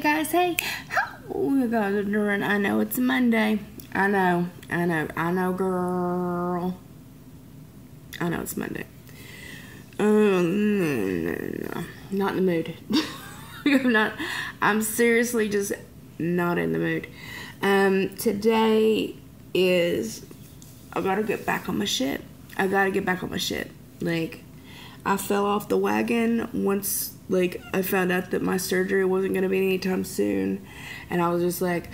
guys, hey, how you guys are doing? I know it's Monday. I know, girl. I know it's Monday. No. Not in the mood. I'm seriously just not in the mood. Today is, I gotta get back on my shit. Like, I fell off the wagon once, like, I found out that my surgery wasn't going to be anytime soon. And I was just like,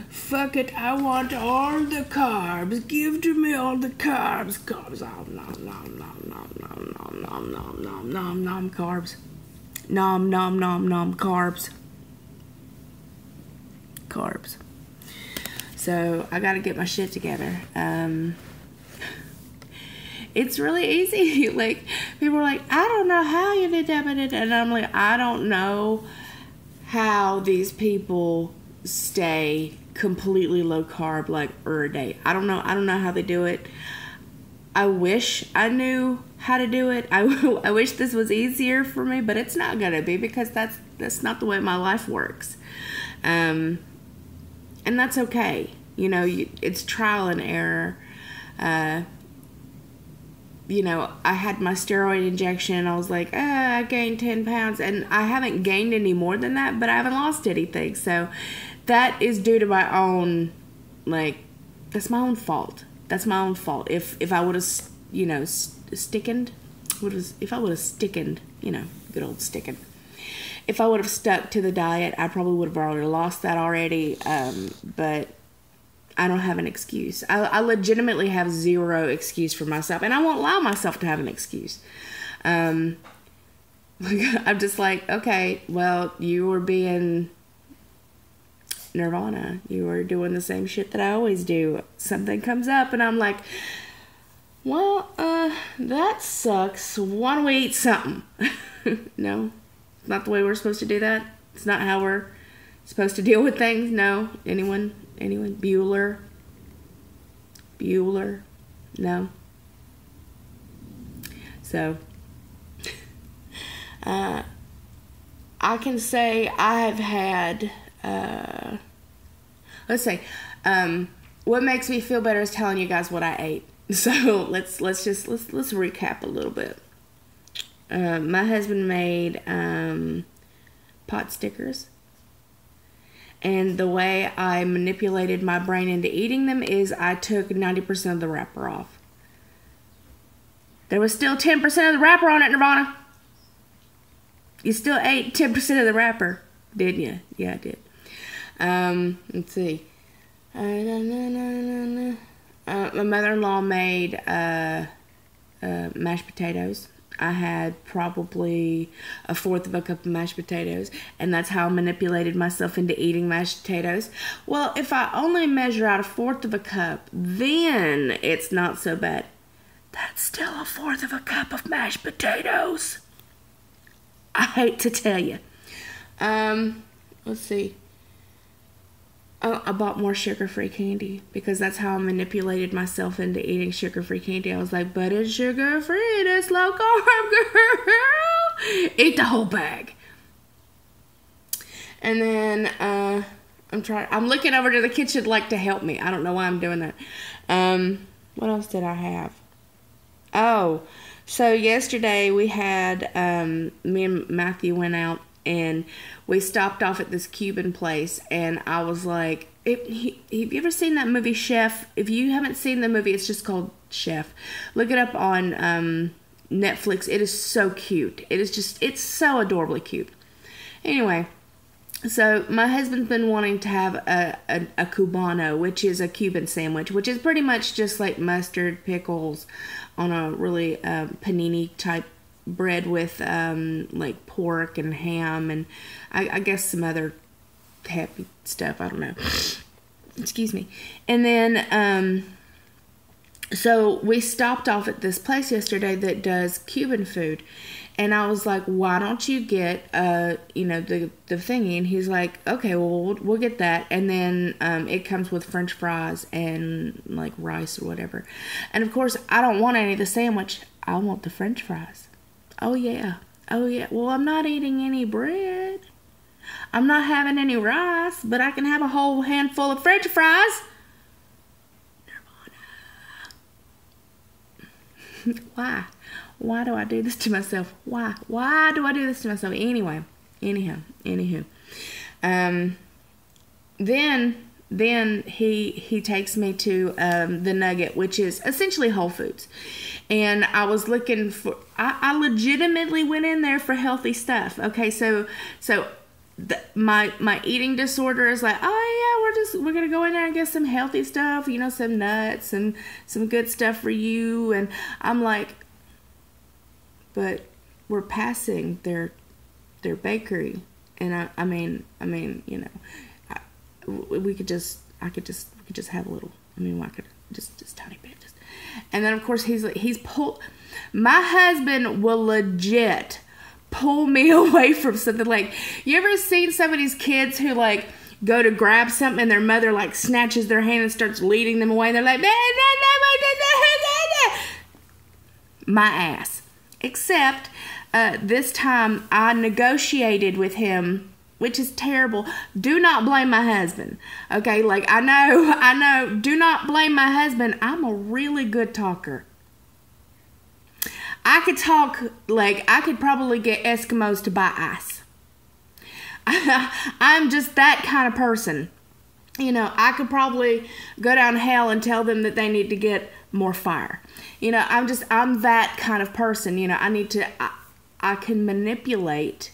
fuck it, I want all the carbs. Give to me all the carbs. Carbs. Oh, nom, carbs. Nom, carbs. Carbs. So, I got to get my shit together. It's really easy. Like, people are like, I don't know how you did that. And I'm like, I don't know how these people stay completely low carb, like, a day. I don't know how they do it. I wish I knew how to do it. I wish this was easier for me, but it's not going to be, because that's not the way my life works. And that's okay. You know, it's trial and error. You know, I had my steroid injection. I was like, I gained 10 pounds. And I haven't gained any more than that, but I haven't lost anything. So that is due to my own, like, that's my own fault. That's my own fault. If I would have, you know, good old stickened. If I would have stuck to the diet, I probably would have already lost that already. But I don't have an excuse. I legitimately have zero excuse for myself, and I won't allow myself to have an excuse. I'm just like, okay, well, you were being Nirvana. You were doing the same shit that I always do. Something comes up, and I'm like, well, that sucks. Why don't we eat something? No, not the way we're supposed to do that. It's not how we're supposed to deal with things. No, anyone? Bueller? No. So, I can say I have had, let's say, what makes me feel better is telling you guys what I ate. So, let's recap a little bit. My husband made, pot stickers. And the way I manipulated my brain into eating them is I took 90% of the wrapper off. There was still 10% of the wrapper on it, Nirvana. You still ate 10% of the wrapper, didn't you? Yeah, I did. Let's see. My mother-in-law made mashed potatoes. I had probably a fourth of a cup of mashed potatoes, and that's how I manipulated myself into eating mashed potatoes. Well, if I only measure out a fourth of a cup, then it's not so bad. That's still a fourth of a cup of mashed potatoes. I hate to tell you. Let's see. I bought more sugar-free candy, because that's how I manipulated myself into eating sugar-free candy. I was like, but it's sugar-free, it's low carb, girl. Eat the whole bag. And then, I'm looking over to the kitchen like to help me. I don't know why I'm doing that. What else did I have? Oh, so yesterday we had, me and Matthew went out, and we stopped off at this Cuban place, and I was like, have you ever seen that movie Chef? If you haven't seen the movie, it's just called Chef. Look it up on Netflix. It is so cute. It's so adorably cute. Anyway, so my husband's been wanting to have a cubano, which is a Cuban sandwich, which is pretty much just like mustard, pickles on a really panini type bread with like pork and ham and I guess some other happy stuff. I don't know. Excuse me. And then so we stopped off at this place yesterday that does Cuban food, and I was like, why don't you get you know, the thingy? And he's like, okay, well we'll get that, and then it comes with French fries and like rice or whatever. And of course I don't want any of the sandwich. I want the French fries. Oh yeah. Well, I'm not eating any bread. I'm not having any rice, but I can have a whole handful of French fries. Nirvana. Why? Why do I do this to myself? Why? Why do I do this to myself? Anyway, anywho. Then he takes me to the Nugget, which is essentially Whole Foods. And I was looking for, I legitimately went in there for healthy stuff. Okay, so my eating disorder is like, oh yeah, we're gonna go in there and get some healthy stuff, you know, some nuts and some good stuff for you. And I'm like, but we're passing their bakery, and I mean, you know, we could just have a little. I mean, I could just tiny bit. And then of course he's pulled. My husband will legit pull me away from something. Like, you ever seen some of these kids who like go to grab something and their mother like snatches their hand and starts leading them away, and they're like, my ass. Except this time I negotiated with him, which is terrible. Do not blame my husband. Okay, like I know. Do not blame my husband. I'm a really good talker. I could talk, like I could probably get Eskimos to buy ice. I'm just that kind of person. You know, I could probably go down hell and tell them that they need to get more fire. You know, I'm that kind of person. You know, I can manipulate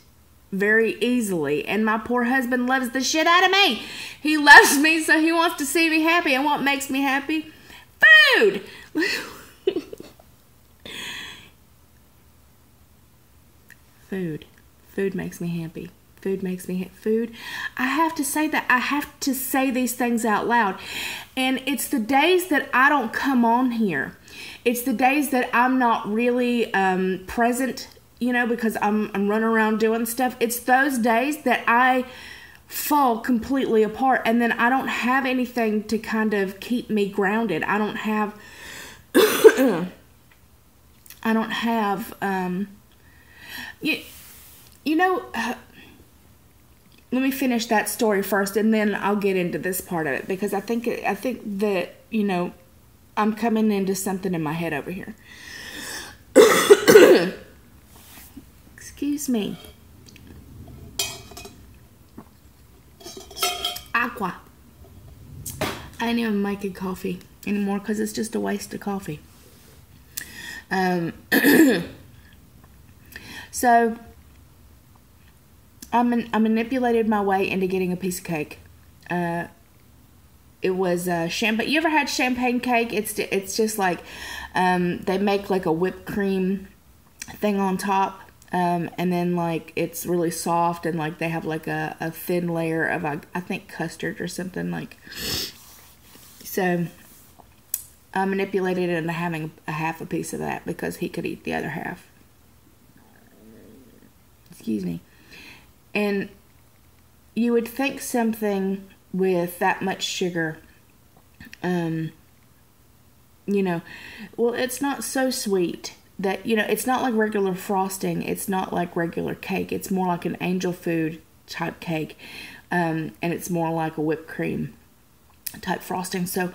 very easily, and my poor husband loves the shit out of me. He loves me, so he wants to see me happy. And what makes me happy? Food. Food makes me happy. Food. I have to say that. I have to say these things out loud. And it's the days that I don't come on here. It's the days that I'm not really present, you know, because I'm running around doing stuff. It's those days that I fall completely apart, and then I don't have anything to kind of keep me grounded. I don't have you know, let me finish that story first, and then I'll get into this part of it, because I think that, you know, I'm coming into something in my head over here. Excuse me. Aqua. I ain't even making coffee anymore because it's just a waste of coffee. So I manipulated my way into getting a piece of cake. It was champagne. You ever had champagne cake? It's just like they make like a whipped cream thing on top, and then like it's really soft, and like they have like a thin layer of I think custard or something like. So I manipulated it into having a half a piece of that because he could eat the other half. Excuse me. And you would think something with that much sugar, you know, well, it's not so sweet that, you know, it's not like regular frosting. It's not like regular cake. It's more like an angel food type cake. And it's more like a whipped cream type frosting. So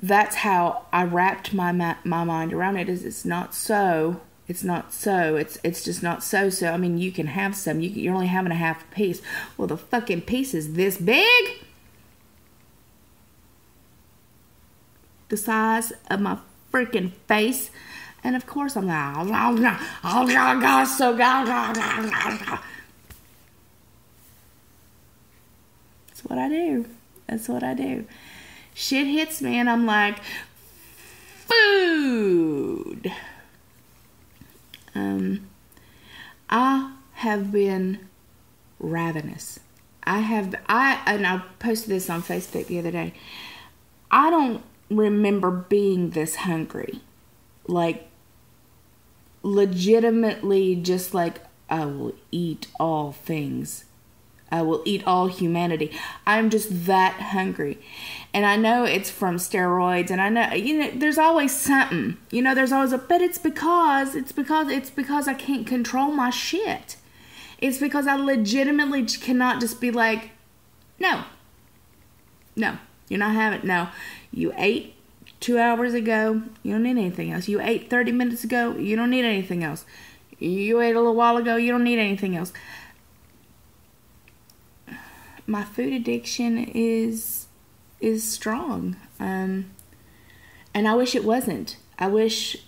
that's how I wrapped my mind around it. It's not so. It's just not so. So, I mean, you can have some. You're only having a half a piece. Well, the fucking piece is this big. The size of my freaking face. And, of course, I'm like, oh, God, so God. That's what I do. Shit hits me, and I'm like, food. I have been ravenous. And I posted this on Facebook the other day. I don't remember being this hungry. Like, legitimately just like, I will eat all things. I will eat all humanity. I'm just that hungry. And I know it's from steroids, and I know, you know, there's always something. But it's because I can't control my shit. It's because I legitimately cannot just be like, no, you're not having it. No, you ate 2 hours ago, you don't need anything else. You ate 30 minutes ago, you don't need anything else. You ate a little while ago, you don't need anything else. My food addiction is strong. And I wish it wasn't. I wish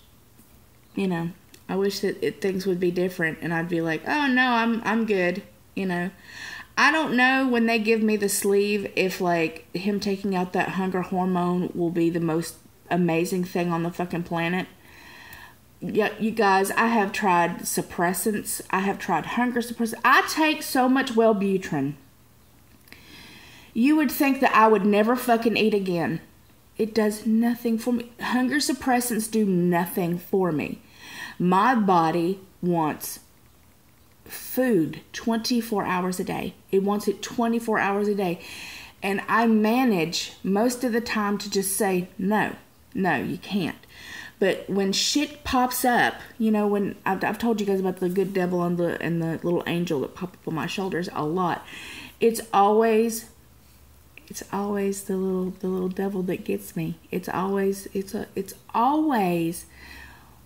that things would be different, and I'd be like, oh no, I'm good, I don't know when they give me the sleeve if like him taking out that hunger hormone will be the most amazing thing on the fucking planet. Yeah, you guys, I have tried suppressants. I have tried hunger suppressants. I take so much Wellbutrin. You would think that I would never fucking eat again. It does nothing for me. Hunger suppressants do nothing for me. My body wants food 24 hours a day. It wants it 24 hours a day. And I manage most of the time to just say, no, you can't. But when shit pops up, when I've told you guys about the good devil and the little angel that pop up on my shoulders a lot, it's always the little devil that gets me. It's always,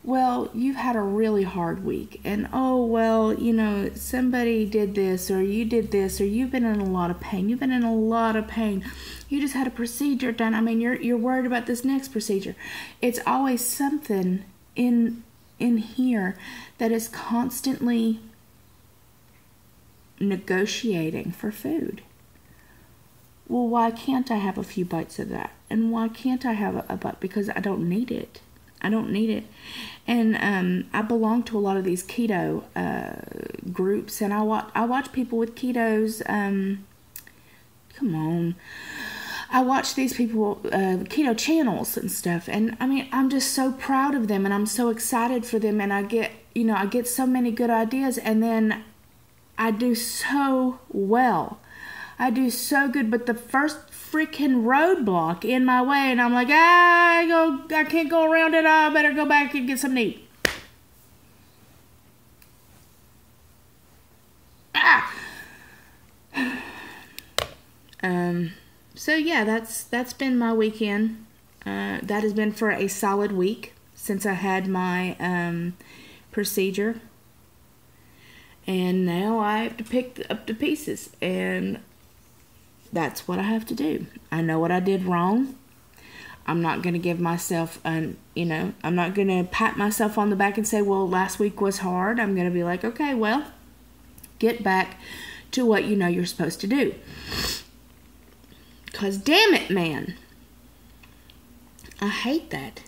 well, you've had a really hard week, and oh, well, somebody did this, or you did this, or you've been in a lot of pain. You just had a procedure done. I mean, you're worried about this next procedure. It's always something in here that is constantly negotiating for food. Well, why can't I have a few bites of that? And why can't I have a bite? Because I don't need it. And I belong to a lot of these keto groups, and I watch people with ketos. I watch these people, keto channels and stuff, and I mean, I'm just so proud of them, and I'm so excited for them, and I get so many good ideas, and then I do so well. I do so good, but the first freaking roadblock in my way, and I'm like, I can't go around it. I better go back and get something to eat. So yeah, that's been my weekend. That has been for a solid week since I had my procedure, and now I have to pick up the pieces, and that's what I have to do. I know what I did wrong. I'm not going to give myself I'm not going to pat myself on the back and say, well, last week was hard. I'm going to be like, okay, well, get back to what you're supposed to do. Because damn it, man, I hate that.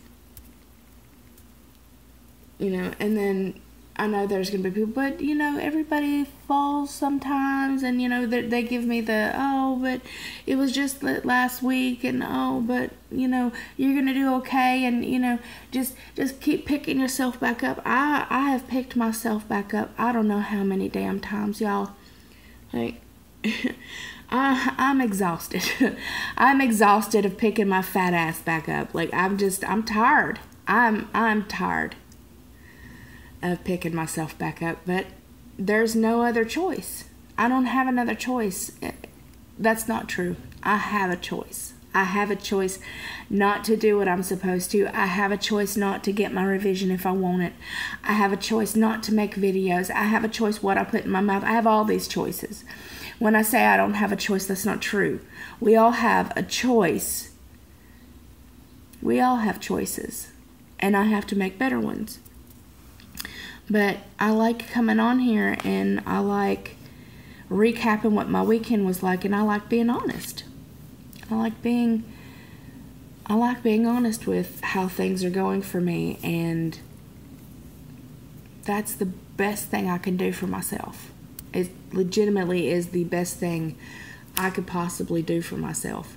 And then I know there's going to be people, but, everybody falls sometimes, and, they give me the, oh, but it was just last week, and, oh, but, you're going to do okay, and, just keep picking yourself back up. I have picked myself back up I don't know how many damn times, y'all. Like, I'm exhausted. I'm exhausted of picking my fat ass back up. Like, I'm tired. I'm tired of picking myself back up, but there's no other choice. I don't have another choice. That's not true. I have a choice. I have a choice not to do what I'm supposed to. I have a choice not to get my revision if I want it. I have a choice not to make videos. I have a choice what I put in my mouth. I have all these choices. When I say I don't have a choice, that's not true. We all have a choice. We all have choices, and I have to make better ones. But I like coming on here, and I like recapping what my weekend was like, and I like being honest. I like being honest with how things are going for me, and that's the best thing I can do for myself. It legitimately is the best thing I could possibly do for myself,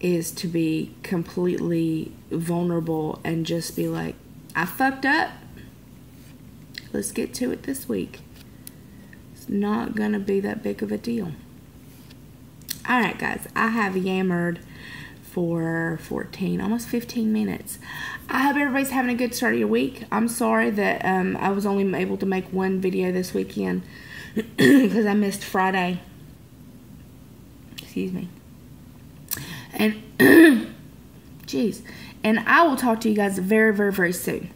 is to be completely vulnerable and just be like, I fucked up. Let's get to it this week. It's not gonna be that big of a deal. Alright, guys, I have yammered for 14, almost 15 minutes. I hope everybody's having a good start of your week. I'm sorry that I was only able to make one video this weekend because I missed Friday. Excuse me. And, jeez. And I will talk to you guys very, very, very soon.